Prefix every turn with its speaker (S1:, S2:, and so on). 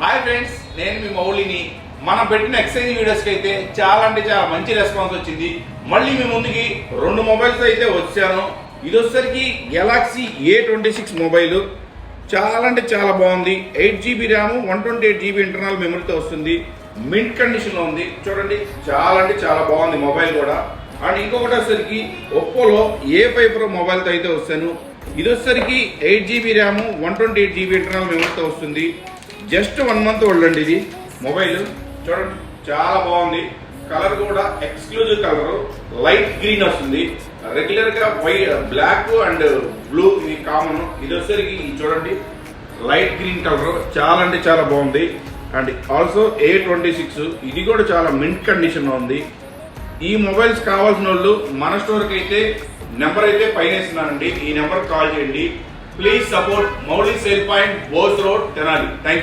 S1: Hi friends, నేను మీ మౌలిని. మనం పెట్టిన ఎక్సైజ్ వీడియోస్కి అయితే చాలా అంటే చాలా మంచి రెస్పాన్స్ వచ్చింది. మళ్ళీ మీ ముందుకి రెండు మొబైల్స్ అయితే వచ్చాను. ఇది వచ్చేసరికి గెలాక్సీ A26 మొబైల్. చాలా అంటే చాలా బాగుంది. 8GB ర్యామ్, 128GB ఇంటర్నల్ మెమరీతో వస్తుంది. మింట్ కండిషన్లో ఉంది. చూడండి, చాలా అంటే చాలా బాగుంది మొబైల్ కూడా. అండ్ ఇంకొకటి వచ్చేసరికి ఒప్పోలో A5 Pro మొబైల్తో అయితే వస్తాను. ఇది వచ్చేసరికి 8GB ర్యామ్, 128GB ఇంటర్నల్ మెమరీతో వస్తుంది. జస్ట్ 1 month ఓల్డ్ అండి ఇది మొబైల్. చూడండి, చాలా బాగుంది. కలర్ కూడా ఎక్స్క్లూజివ్ కలర్, లైట్ గ్రీన్ వస్తుంది. రెగ్యులర్ గా బ్లాక్ అండ్ బ్లూ ఇది కామన్. ఇది వచ్చేసరికి చూడండి, లైట్ గ్రీన్ కలర్, చాలా అంటే చాలా బాగుంది. అండ్ ఆల్సో A26 ఇది కూడా చాలా మింట్ కండిషన్ లో ఉంది. ఈ మొబైల్స్ కావాల్సిన వాళ్ళు మన స్టోర్కి అయితే నెంబర్ అయితే పైన ఇస్తున్నానండి. ఈ నెంబర్ కాల్ చేయండి. Please support Mouli sale point, Bose road, Tenali. Thank you.